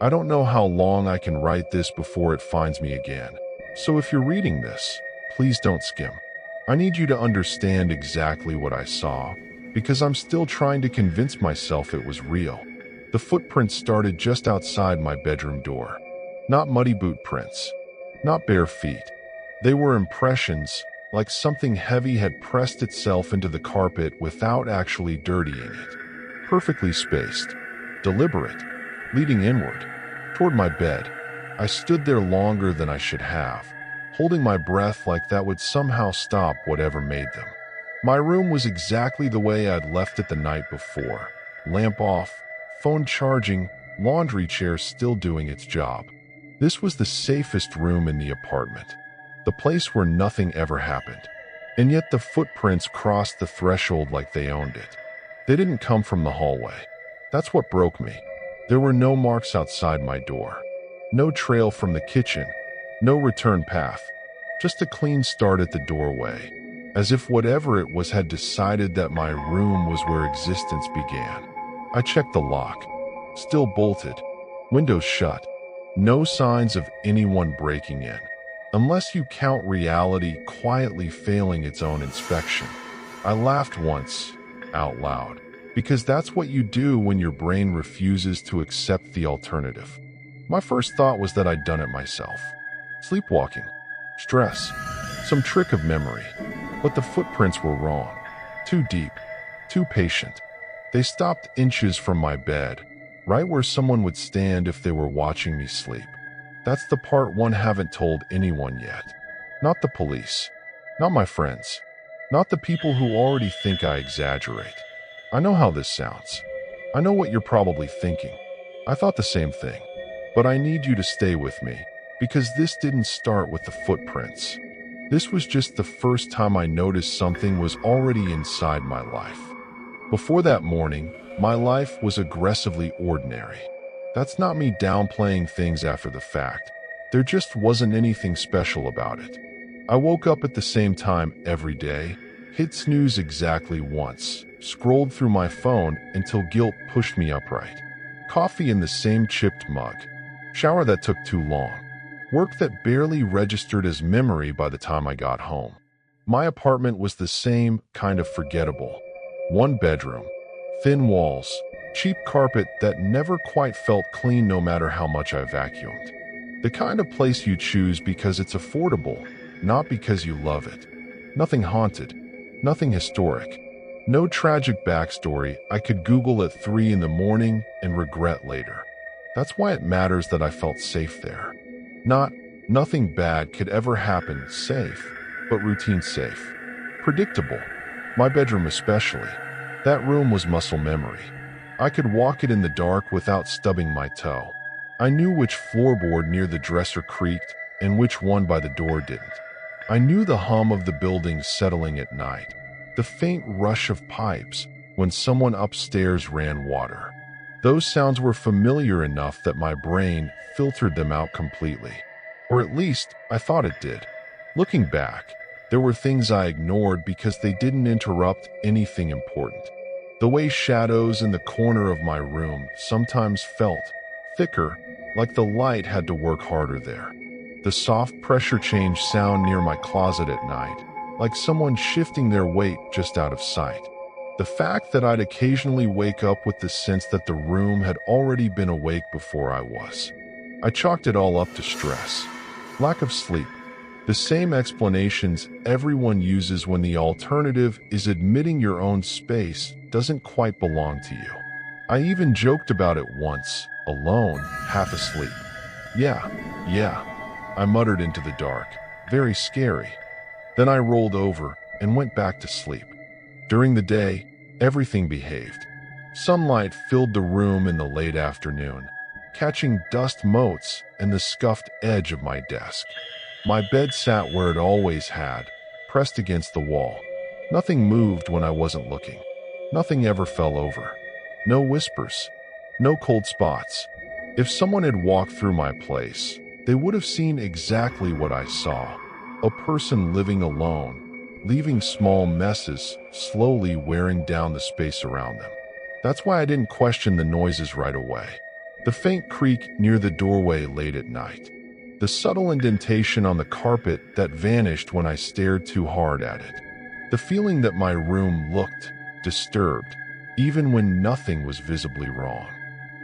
I don't know how long I can write this before it finds me again. So if you're reading this, please don't skim. I need you to understand exactly what I saw, because I'm still trying to convince myself it was real. The footprints started just outside my bedroom door. Not muddy boot prints. Not bare feet. They were impressions, like something heavy had pressed itself into the carpet without actually dirtying it. Perfectly spaced. Deliberate. Leading inward. Toward my bed. I stood there longer than I should have, holding my breath like that would somehow stop whatever made them. My room was exactly the way I'd left it the night before. Lamp off, phone charging, laundry chair still doing its job. This was the safest room in the apartment. The place where nothing ever happened. And yet the footprints crossed the threshold like they owned it. They didn't come from the hallway. That's what broke me. There were no marks outside my door. No trail from the kitchen. No return path. Just a clean start at the doorway. As if whatever it was had decided that my room was where existence began. I checked the lock. Still bolted. Windows shut. No signs of anyone breaking in. Unless you count reality quietly failing its own inspection. I laughed once, out loud, because that's what you do when your brain refuses to accept the alternative. My first thought was that I'd done it myself. Sleepwalking. Stress. Some trick of memory. But the footprints were wrong. Too deep. Too patient. They stopped inches from my bed, right where someone would stand if they were watching me sleep. That's the part one haven't told anyone yet. Not the police. Not my friends. Not the people who already think I exaggerate. I know how this sounds. I know what you're probably thinking. I thought the same thing. But I need you to stay with me, because this didn't start with the footprints. This was just the first time I noticed something was already inside my life. Before that morning, my life was aggressively ordinary. That's not me downplaying things after the fact. There just wasn't anything special about it. I woke up at the same time every day, hit snooze exactly once, scrolled through my phone until guilt pushed me upright. Coffee in the same chipped mug. Shower that took too long. Work that barely registered as memory by the time I got home. My apartment was the same kind of forgettable. One bedroom. Thin walls. Cheap carpet that never quite felt clean no matter how much I vacuumed. The kind of place you choose because it's affordable, not because you love it. Nothing haunted. Nothing historic. No tragic backstory I could Google at 3 in the morning and regret later. That's why it matters that I felt safe there. Not, nothing bad could ever happen safe, but routine safe. Predictable. My bedroom especially. That room was muscle memory. I could walk it in the dark without stubbing my toe. I knew which floorboard near the dresser creaked and which one by the door didn't. I knew the hum of the building settling at night, the faint rush of pipes when someone upstairs ran water. Those sounds were familiar enough that my brain filtered them out completely. Or at least, I thought it did. Looking back, there were things I ignored because they didn't interrupt anything important. The way shadows in the corner of my room sometimes felt thicker, like the light had to work harder there. The soft pressure change sound near my closet at night, like someone shifting their weight just out of sight. The fact that I'd occasionally wake up with the sense that the room had already been awake before I was. I chalked it all up to stress. Lack of sleep. The same explanations everyone uses when the alternative is admitting your own space doesn't quite belong to you. I even joked about it once, alone, half asleep. Yeah, I muttered into the dark. Very scary. Then I rolled over and went back to sleep. During the day, everything behaved. Sunlight filled the room in the late afternoon, catching dust motes and the scuffed edge of my desk. My bed sat where it always had, pressed against the wall. Nothing moved when I wasn't looking. Nothing ever fell over. No whispers. No cold spots. If someone had walked through my place, they would have seen exactly what I saw. A person living alone, leaving small messes slowly wearing down the space around them. That's why I didn't question the noises right away. The faint creak near the doorway late at night. The subtle indentation on the carpet that vanished when I stared too hard at it. The feeling that my room looked disturbed, even when nothing was visibly wrong.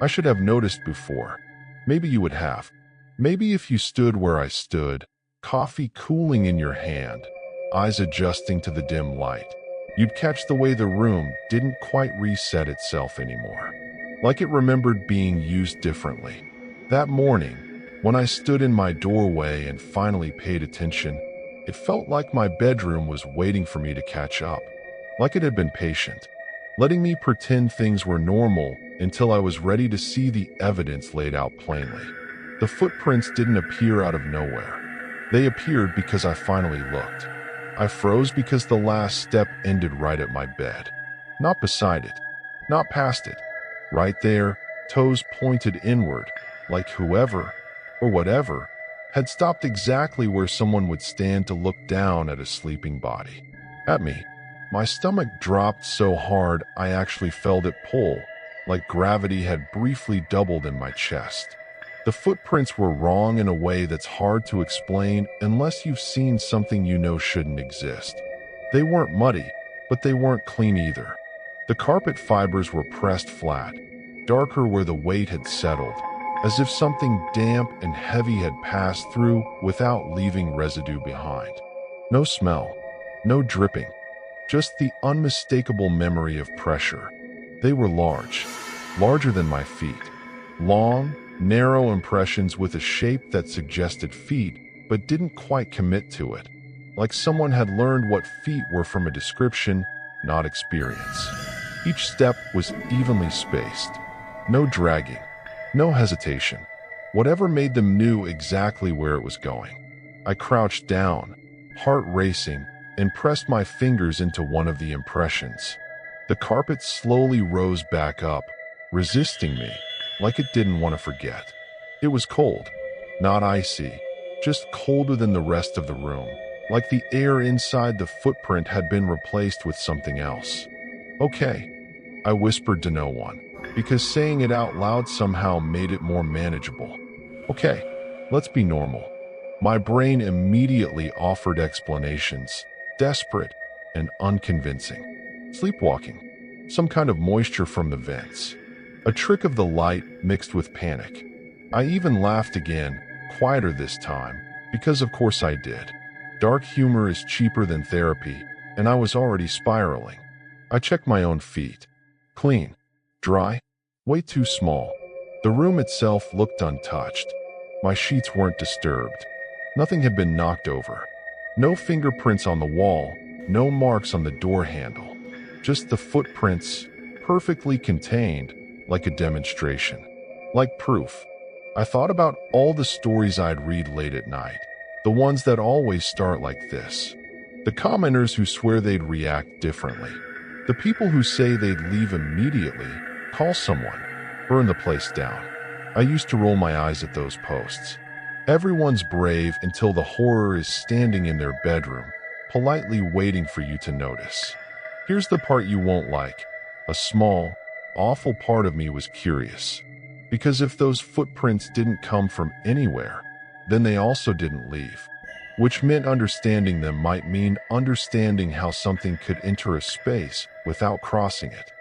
I should have noticed before. Maybe you would have. Maybe if you stood where I stood, coffee cooling in your hand, eyes adjusting to the dim light, you'd catch the way the room didn't quite reset itself anymore. Like it remembered being used differently. That morning, when I stood in my doorway and finally paid attention, it felt like my bedroom was waiting for me to catch up. Like it had been patient, letting me pretend things were normal until I was ready to see the evidence laid out plainly. The footprints didn't appear out of nowhere. They appeared because I finally looked. I froze because the last step ended right at my bed. Not beside it, not past it. Right there, toes pointed inward, like whoever, or whatever, had stopped exactly where someone would stand to look down at a sleeping body. At me. My stomach dropped so hard I actually felt it pull, like gravity had briefly doubled in my chest. The footprints were wrong in a way that's hard to explain unless you've seen something you know shouldn't exist. They weren't muddy, but they weren't clean either. The carpet fibers were pressed flat, darker where the weight had settled, as if something damp and heavy had passed through without leaving residue behind. No smell, no dripping, just the unmistakable memory of pressure. They were large, larger than my feet. Long, narrow impressions with a shape that suggested feet, but didn't quite commit to it. Like someone had learned what feet were from a description, not experience. Each step was evenly spaced. No dragging, no hesitation. Whatever made them knew exactly where it was going. I crouched down, heart racing, and pressed my fingers into one of the impressions. The carpet slowly rose back up, resisting me, like it didn't want to forget. It was cold, not icy, just colder than the rest of the room, like the air inside the footprint had been replaced with something else. Okay, I whispered to no one, because saying it out loud somehow made it more manageable. Okay, let's be normal. My brain immediately offered explanations, desperate and unconvincing. Sleepwalking, some kind of moisture from the vents, a trick of the light mixed with panic. I even laughed again, quieter this time, because of course I did. Dark humor is cheaper than therapy, and I was already spiraling. I checked my own feet. Clean, dry, way too small. The room itself looked untouched. My sheets weren't disturbed. Nothing had been knocked over. No fingerprints on the wall, no marks on the door handle. Just the footprints, perfectly contained, like a demonstration. Like proof. I thought about all the stories I'd read late at night. The ones that always start like this. The commenters who swear they'd react differently. The people who say they'd leave immediately, call someone, burn the place down. I used to roll my eyes at those posts. Everyone's brave until the horror is standing in their bedroom, politely waiting for you to notice. Here's the part you won't like. A small, awful part of me was curious. Because if those footprints didn't come from anywhere, then they also didn't leave. Which meant understanding them might mean understanding how something could enter a space without crossing it.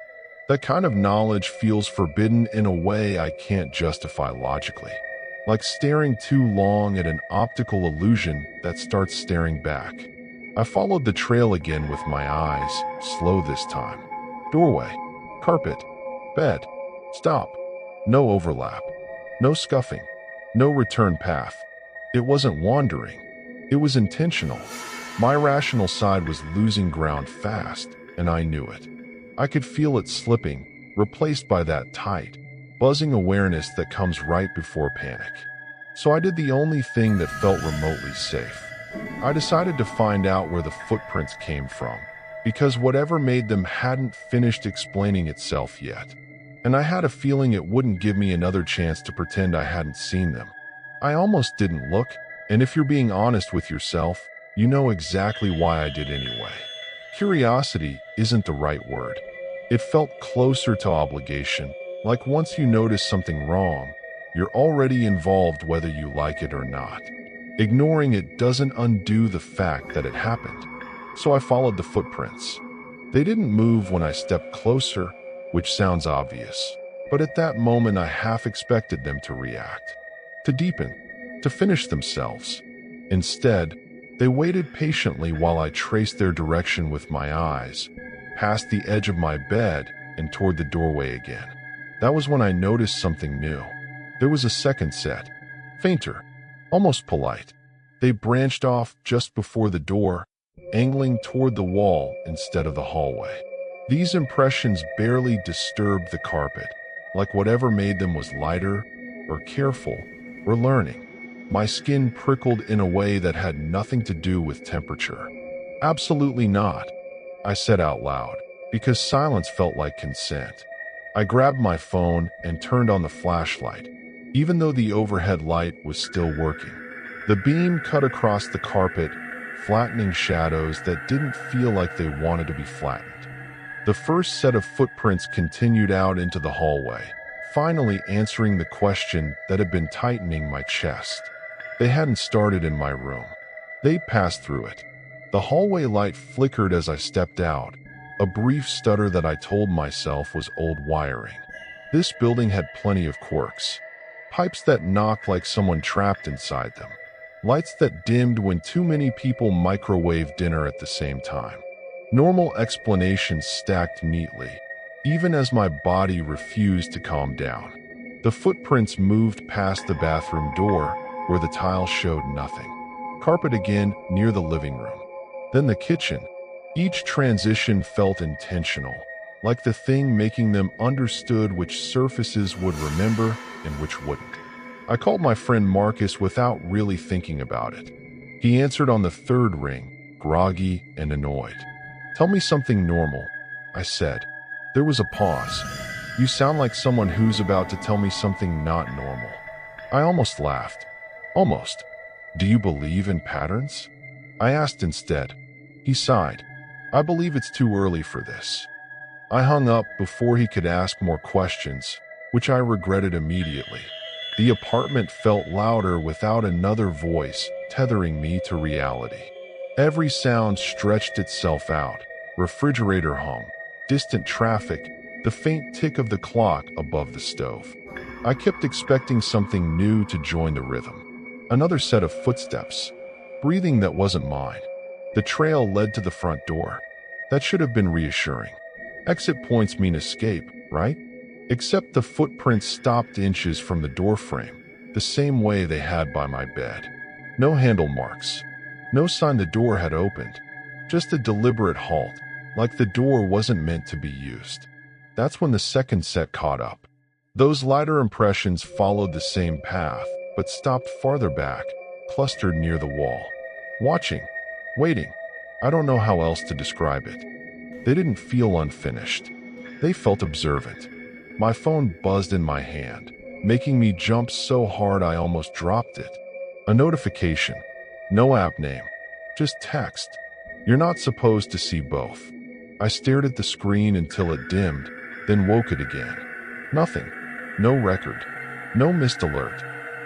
That kind of knowledge feels forbidden in a way I can't justify logically. Like staring too long at an optical illusion that starts staring back. I followed the trail again with my eyes, slow this time. Doorway, carpet, bed, stop. No overlap, no scuffing, no return path. It wasn't wandering. It was intentional. My rational side was losing ground fast, and I knew it. I could feel it slipping, replaced by that tight, buzzing awareness that comes right before panic. So I did the only thing that felt remotely safe. I decided to find out where the footprints came from, because whatever made them hadn't finished explaining itself yet. And I had a feeling it wouldn't give me another chance to pretend I hadn't seen them. I almost didn't look, and if you're being honest with yourself, you know exactly why I did anyway. Curiosity isn't the right word. It felt closer to obligation, Like once you notice something wrong, you're already involved whether you like it or not. Ignoring it doesn't undo the fact that it happened. So I followed the footprints. They didn't move when I stepped closer, which sounds obvious. But at that moment I half expected them to react, to deepen, to finish themselves. Instead, they waited patiently while I traced their direction with my eyes, past the edge of my bed and toward the doorway again. That was when I noticed something new. There was a second set, fainter, almost polite. They branched off just before the door, angling toward the wall instead of the hallway. These impressions barely disturbed the carpet, like whatever made them was lighter, or careful, or learning. My skin prickled in a way that had nothing to do with temperature. Absolutely not, I said out loud, because silence felt like consent. I grabbed my phone and turned on the flashlight, even though the overhead light was still working. The beam cut across the carpet, flattening shadows that didn't feel like they wanted to be flattened. The first set of footprints continued out into the hallway, finally answering the question that had been tightening my chest. They hadn't started in my room. They'd passed through it. The hallway light flickered as I stepped out, a brief stutter that I told myself was old wiring. This building had plenty of quirks. Pipes that knocked like someone trapped inside them. Lights that dimmed when too many people microwaved dinner at the same time. Normal explanations stacked neatly, even as my body refused to calm down. The footprints moved past the bathroom door, where the tile showed nothing. Carpet again near the living room. Then the kitchen. Each transition felt intentional, like the thing making them understood which surfaces would remember and which wouldn't. I called my friend Marcus without really thinking about it. He answered on the third ring, groggy and annoyed. "Tell me something normal," I said. There was a pause. "You sound like someone who's about to tell me something not normal." I almost laughed. Almost. "Do you believe in patterns?" I asked instead. He sighed. "I believe it's too early for this." I hung up before he could ask more questions, which I regretted immediately. The apartment felt louder without another voice tethering me to reality. Every sound stretched itself out. Refrigerator hum, distant traffic, the faint tick of the clock above the stove. I kept expecting something new to join the rhythm. Another set of footsteps. Breathing that wasn't mine. The trail led to the front door. That should have been reassuring. Exit points mean escape, right? Except the footprints stopped inches from the doorframe, the same way they had by my bed. No handle marks. No sign the door had opened. Just a deliberate halt, like the door wasn't meant to be used. That's when the second set caught up. Those lighter impressions followed the same path, but stopped farther back, clustered near the wall. Watching. Waiting. I don't know how else to describe it. They didn't feel unfinished. They felt observant. My phone buzzed in my hand, making me jump so hard I almost dropped it. A notification. No app name. Just text. "You're not supposed to see both." I stared at the screen until it dimmed, then woke it again. Nothing. No record. No missed alert.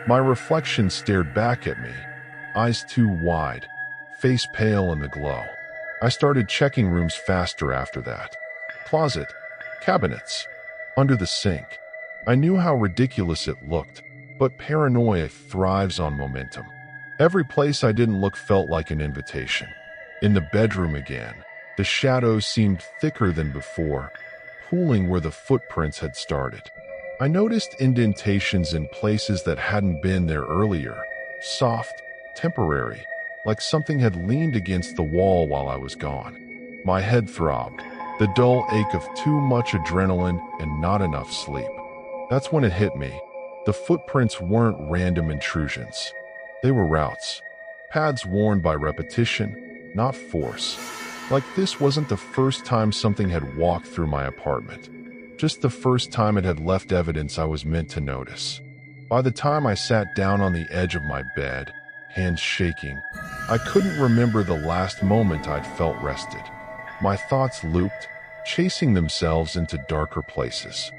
My reflection stared back at me, eyes too wide, face pale in the glow. I started checking rooms faster after that. Closet. Cabinets. Under the sink. I knew how ridiculous it looked, but paranoia thrives on momentum. Every place I didn't look felt like an invitation. In the bedroom again, the shadows seemed thicker than before, pooling where the footprints had started. I noticed indentations in places that hadn't been there earlier, soft, temporary, like something had leaned against the wall while I was gone. My head throbbed, the dull ache of too much adrenaline and not enough sleep. That's when it hit me. The footprints weren't random intrusions. They were routes, paths worn by repetition, not force. Like this wasn't the first time something had walked through my apartment, just the first time it had left evidence I was meant to notice. By the time I sat down on the edge of my bed, hands shaking, I couldn't remember the last moment I'd felt rested. My thoughts looped, chasing themselves into darker places.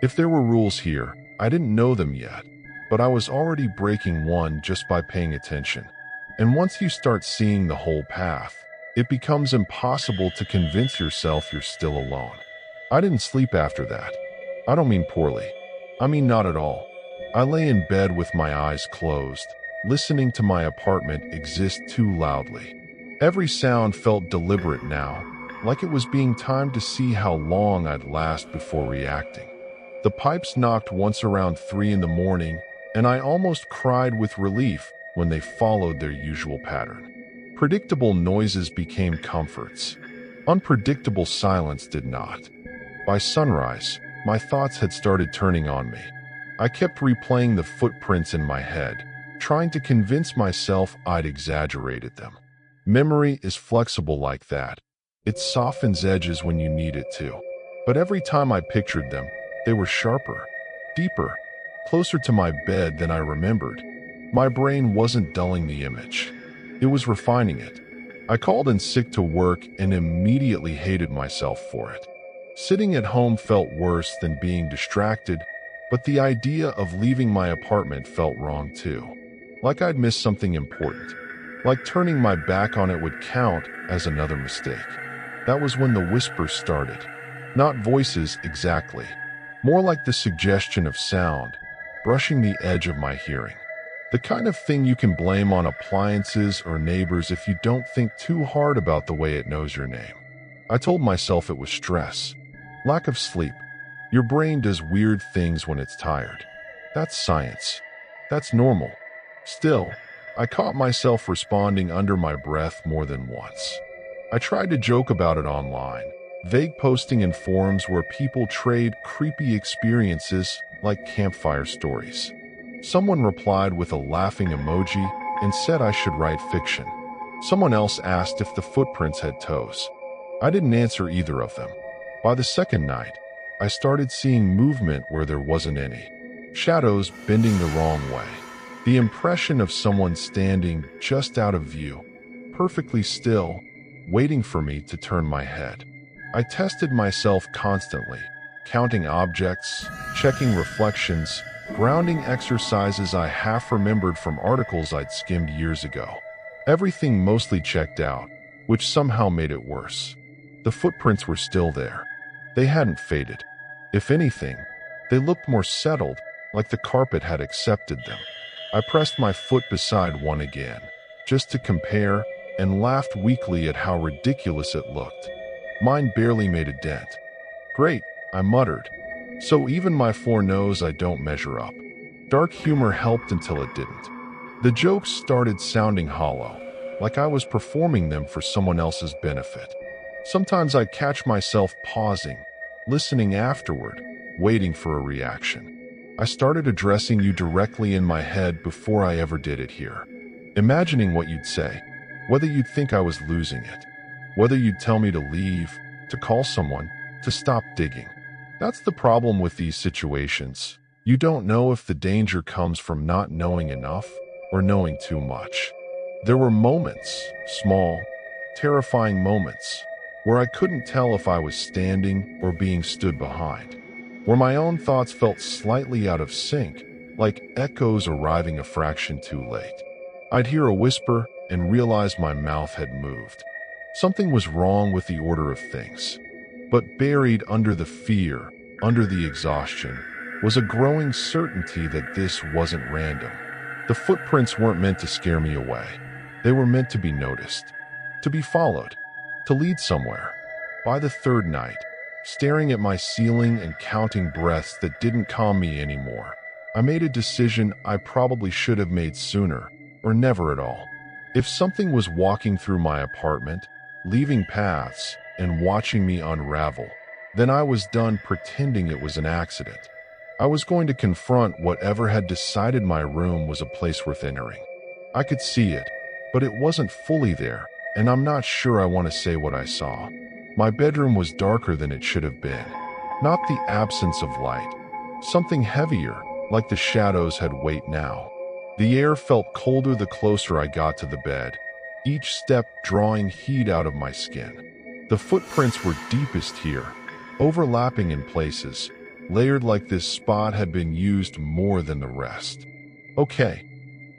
If there were rules here, I didn't know them yet, but I was already breaking one just by paying attention. And once you start seeing the whole path, it becomes impossible to convince yourself you're still alone. I didn't sleep after that. I don't mean poorly. I mean not at all. I lay in bed with my eyes closed, listening to my apartment exist too loudly. Every sound felt deliberate now, like it was being timed to see how long I'd last before reacting. The pipes knocked once around 3 in the morning, and I almost cried with relief when they followed their usual pattern. Predictable noises became comforts. Unpredictable silence did not. By sunrise, my thoughts had started turning on me. I kept replaying the footprints in my head, trying to convince myself I'd exaggerated them. Memory is flexible like that. It softens edges when you need it to. But every time I pictured them, they were sharper, deeper, closer to my bed than I remembered. My brain wasn't dulling the image. It was refining it. I called in sick to work and immediately hated myself for it. Sitting at home felt worse than being distracted, but the idea of leaving my apartment felt wrong too. Like I'd missed something important. Like turning my back on it would count as another mistake. That was when the whispers started. Not voices exactly. More like the suggestion of sound, brushing the edge of my hearing. The kind of thing you can blame on appliances or neighbors if you don't think too hard about the way it knows your name. I told myself it was stress, lack of sleep. Your brain does weird things when it's tired. That's science. That's normal. Still, I caught myself responding under my breath more than once. I tried to joke about it online, vague posting in forums where people trade creepy experiences like campfire stories. Someone replied with a laughing emoji and said I should write fiction. Someone else asked if the footprints had toes. I didn't answer either of them. By the second night, I started seeing movement where there wasn't any. Shadows bending the wrong way. The impression of someone standing just out of view, perfectly still, waiting for me to turn my head. I tested myself constantly, counting objects, checking reflections, grounding exercises I half remembered from articles I'd skimmed years ago. Everything mostly checked out, which somehow made it worse. The footprints were still there. They hadn't faded. If anything, they looked more settled, like the carpet had accepted them. I pressed my foot beside one again, just to compare, and laughed weakly at how ridiculous it looked. Mine barely made a dent. Great, I muttered. So even my floor knows I don't measure up. Dark humor helped until it didn't. The jokes started sounding hollow, like I was performing them for someone else's benefit. Sometimes I'd catch myself pausing, listening afterward, waiting for a reaction. I started addressing you directly in my head before I ever did it here. Imagining what you'd say, whether you'd think I was losing it, whether you'd tell me to leave, to call someone, to stop digging. That's the problem with these situations. You don't know if the danger comes from not knowing enough or knowing too much. There were moments, small, terrifying moments, where I couldn't tell if I was standing or being stood behind, where my own thoughts felt slightly out of sync, like echoes arriving a fraction too late. I'd hear a whisper and realize my mouth had moved. Something was wrong with the order of things. But buried under the fear, under the exhaustion, was a growing certainty that this wasn't random. The footprints weren't meant to scare me away. They were meant to be noticed, to be followed, to lead somewhere. By the third night, staring at my ceiling and counting breaths that didn't calm me anymore, I made a decision I probably should have made sooner, or never at all. If something was walking through my apartment, leaving paths, and watching me unravel, then I was done pretending it was an accident. I was going to confront whatever had decided my room was a place worth entering. I could see it, but it wasn't fully there, and I'm not sure I want to say what I saw. My bedroom was darker than it should have been. Not the absence of light. Something heavier, like the shadows had weight now. The air felt colder the closer I got to the bed, each step drawing heat out of my skin. The footprints were deepest here, overlapping in places, layered like this spot had been used more than the rest. "Okay,"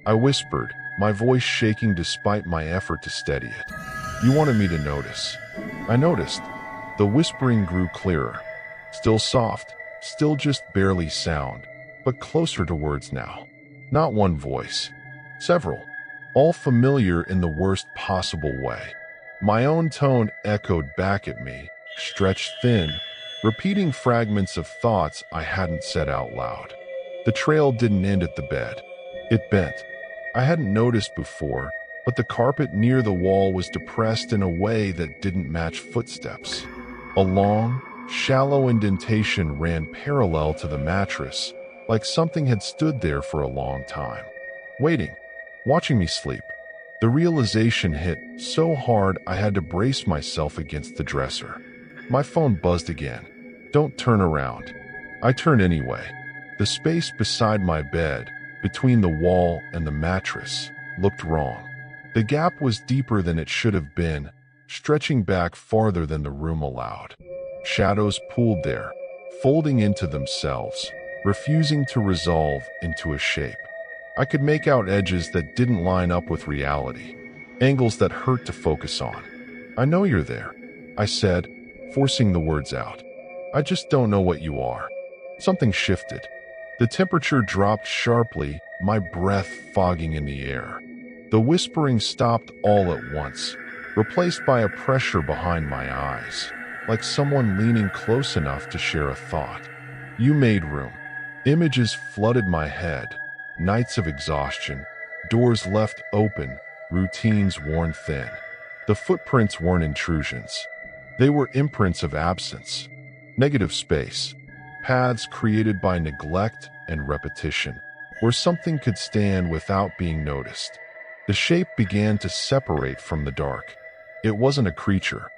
I whispered, my voice shaking despite my effort to steady it. "You wanted me to notice." I noticed. The whispering grew clearer. Still soft, still just barely sound, but closer to words now. Not one voice. Several. All familiar in the worst possible way. My own tone echoed back at me, stretched thin, repeating fragments of thoughts I hadn't said out loud. The trail didn't end at the bed. It bent. I hadn't noticed before, but the carpet near the wall was depressed in a way that didn't match footsteps. A long, shallow indentation ran parallel to the mattress, like something had stood there for a long time, waiting, watching me sleep. The realization hit so hard I had to brace myself against the dresser. My phone buzzed again. "Don't turn around." I turned anyway. The space beside my bed, between the wall and the mattress, looked wrong. The gap was deeper than it should have been, stretching back farther than the room allowed. Shadows pooled there, folding into themselves, refusing to resolve into a shape. I could make out edges that didn't line up with reality, angles that hurt to focus on. "I know you're there," I said, forcing the words out. "I just don't know what you are." Something shifted. The temperature dropped sharply, my breath fogging in the air. The whispering stopped all at once, replaced by a pressure behind my eyes, like someone leaning close enough to share a thought. "You made room." Images flooded my head, nights of exhaustion, doors left open, routines worn thin. The footprints weren't intrusions. They were imprints of absence, negative space, paths created by neglect and repetition, where something could stand without being noticed. The shape began to separate from the dark. It wasn't a creature.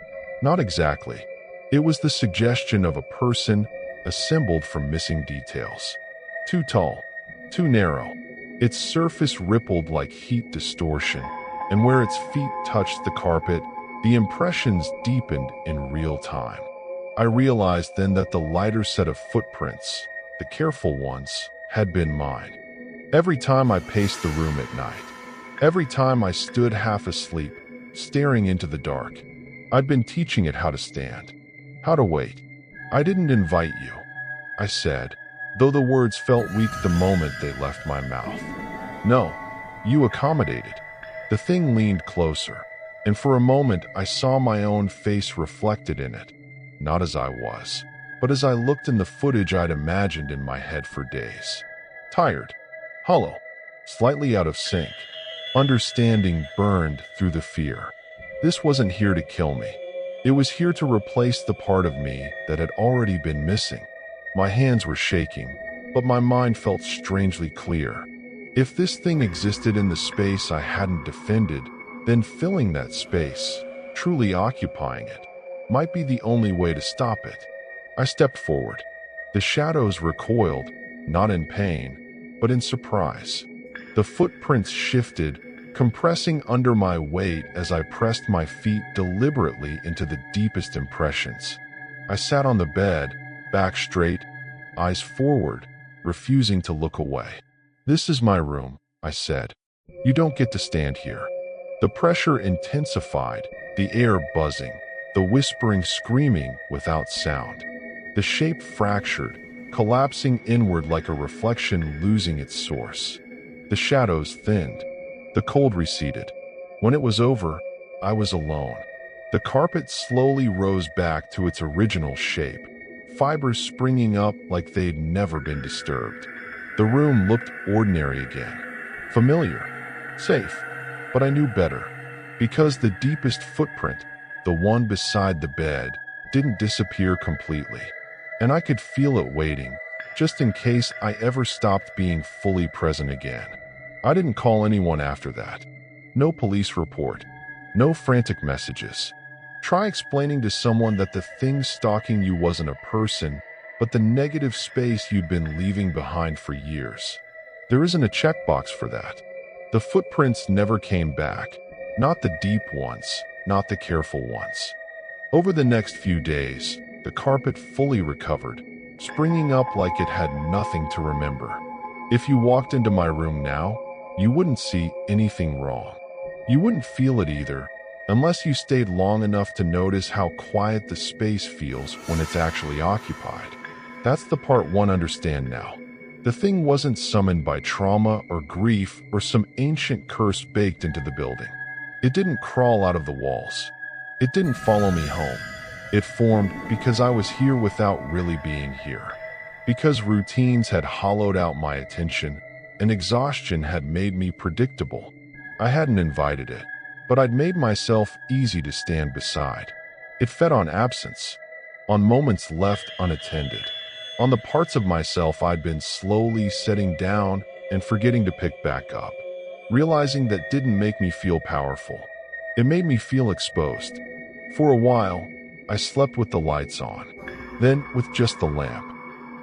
Not exactly. It was the suggestion of a person, assembled from missing details. Too tall, too narrow. Its surface rippled like heat distortion, and where its feet touched the carpet, the impressions deepened in real time. I realized then that the lighter set of footprints, the careful ones, had been mine. Every time I paced the room at night, every time I stood half asleep, staring into the dark, I'd been teaching it how to stand, how to wait. "I didn't invite you," I said, though the words felt weak the moment they left my mouth. "No, you accommodated." The thing leaned closer, and for a moment I saw my own face reflected in it, not as I was, but as I looked in the footage I'd imagined in my head for days. Tired, hollow, slightly out of sync. Understanding burned through the fear. This wasn't here to kill me. It was here to replace the part of me that had already been missing. My hands were shaking, but my mind felt strangely clear. If this thing existed in the space I hadn't defended, then filling that space, truly occupying it, might be the only way to stop it. I stepped forward. The shadows recoiled, not in pain, but in surprise. The footprints shifted, compressing under my weight as I pressed my feet deliberately into the deepest impressions. I sat on the bed, back straight, eyes forward, refusing to look away. "This is my room," I said. "You don't get to stand here." The pressure intensified, the air buzzing, the whispering screaming without sound. The shape fractured, collapsing inward like a reflection losing its source. The shadows thinned. The cold receded. When it was over, I was alone. The carpet slowly rose back to its original shape, fibers springing up like they'd never been disturbed. The room looked ordinary again. Familiar. Safe. But I knew better. Because the deepest footprint, the one beside the bed, didn't disappear completely. And I could feel it waiting, just in case I ever stopped being fully present again. I didn't call anyone after that. No police report. No frantic messages. Try explaining to someone that the thing stalking you wasn't a person, but the negative space you'd been leaving behind for years. There isn't a checkbox for that. The footprints never came back. Not the deep ones, not the careful ones. Over the next few days, the carpet fully recovered. springing up like it had nothing to remember. If you walked into my room now, you wouldn't see anything wrong. You wouldn't feel it either, unless you stayed long enough to notice how quiet the space feels when it's actually occupied. That's the part one understand now. The thing wasn't summoned by trauma or grief or some ancient curse baked into the building. It didn't crawl out of the walls. It didn't follow me home. It formed because I was here without really being here. Because routines had hollowed out my attention and exhaustion had made me predictable. I hadn't invited it, but I'd made myself easy to stand beside. It fed on absence, on moments left unattended, on the parts of myself I'd been slowly setting down and forgetting to pick back up. Realizing that didn't make me feel powerful. It made me feel exposed. For a while, I slept with the lights on, then with just the lamp,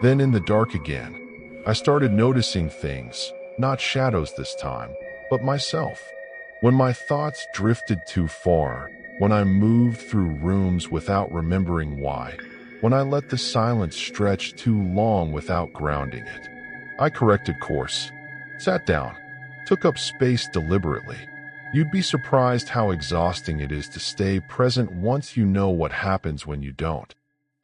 then in the dark again. I started noticing things, not shadows this time, but myself. When my thoughts drifted too far, when I moved through rooms without remembering why, when I let the silence stretch too long without grounding it. I corrected course, sat down, took up space deliberately. You'd be surprised how exhausting it is to stay present once you know what happens when you don't.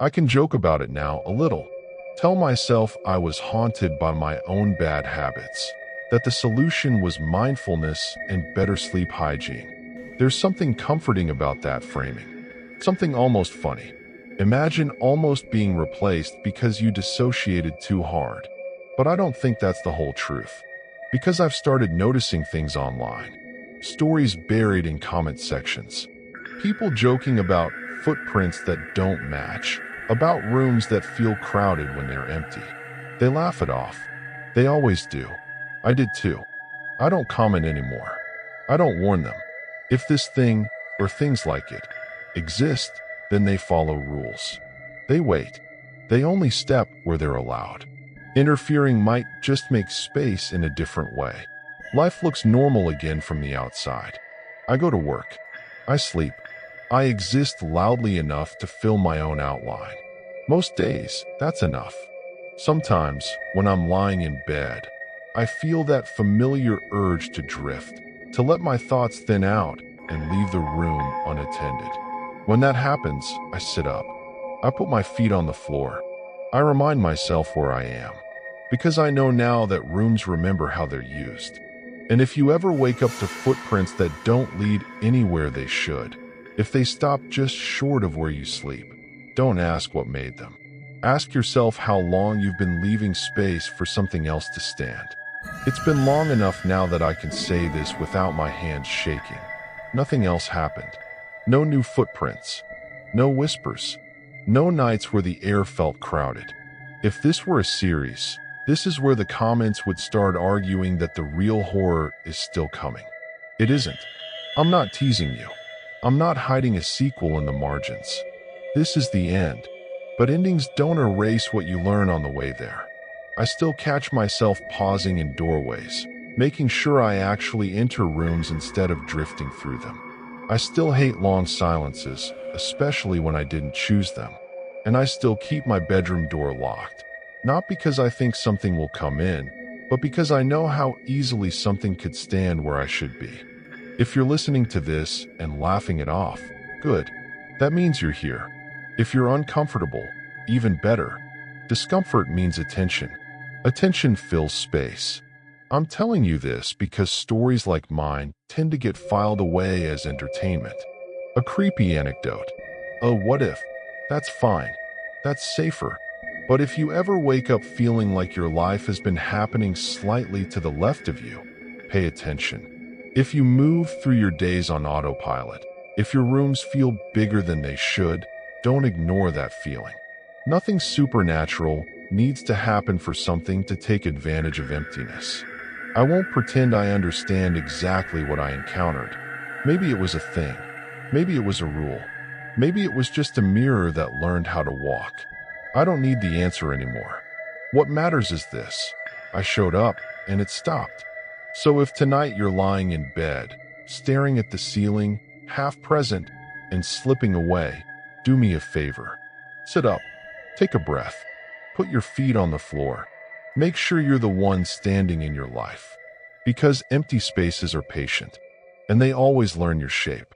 I can joke about it now a little. Tell myself I was haunted by my own bad habits, that the solution was mindfulness and better sleep hygiene. There's something comforting about that framing, something almost funny. Imagine almost being replaced because you dissociated too hard. But I don't think that's the whole truth. Because I've started noticing things online. Stories buried in comment sections. People joking about footprints that don't match, about rooms that feel crowded when they're empty. They laugh it off. They always do. I did too. I don't comment anymore. I don't warn them. If this thing, or things like it, exist, then they follow rules. They wait. They only step where they're allowed. Interfering might just make space in a different way. Life looks normal again from the outside. I go to work. I sleep. I exist loudly enough to fill my own outline. Most days, that's enough. Sometimes, when I'm lying in bed, I feel that familiar urge to drift, to let my thoughts thin out and leave the room unattended. When that happens, I sit up. I put my feet on the floor. I remind myself where I am, because I know now that rooms remember how they're used. And if you ever wake up to footprints that don't lead anywhere they should, if they stop just short of where you sleep, don't ask what made them. Ask yourself how long you've been leaving space for something else to stand. It's been long enough now that I can say this without my hands shaking. Nothing else happened. No new footprints. No whispers. No nights where the air felt crowded. If this were a series, this is where the comments would start arguing that the real horror is still coming. It isn't. I'm not teasing you. I'm not hiding a sequel in the margins. This is the end. But endings don't erase what you learn on the way there. I still catch myself pausing in doorways, making sure I actually enter rooms instead of drifting through them. I still hate long silences, especially when I didn't choose them. And I still keep my bedroom door locked. Not because I think something will come in, but because I know how easily something could stand where I should be. If you're listening to this and laughing it off, good. That means you're here. If you're uncomfortable, even better. Discomfort means attention. Attention fills space. I'm telling you this because stories like mine tend to get filed away as entertainment. A creepy anecdote. A what if? That's fine. That's safer. But if you ever wake up feeling like your life has been happening slightly to the left of you, pay attention. If you move through your days on autopilot, if your rooms feel bigger than they should, don't ignore that feeling. Nothing supernatural needs to happen for something to take advantage of emptiness. I won't pretend I understand exactly what I encountered. Maybe it was a thing. Maybe it was a rule. Maybe it was just a mirror that learned how to walk. I don't need the answer anymore. What matters is this. I showed up, and it stopped. So if tonight you're lying in bed, staring at the ceiling, half present, and slipping away, do me a favor. Sit up. Take a breath. Put your feet on the floor. Make sure you're the one standing in your life. Because empty spaces are patient, and they always learn your shape.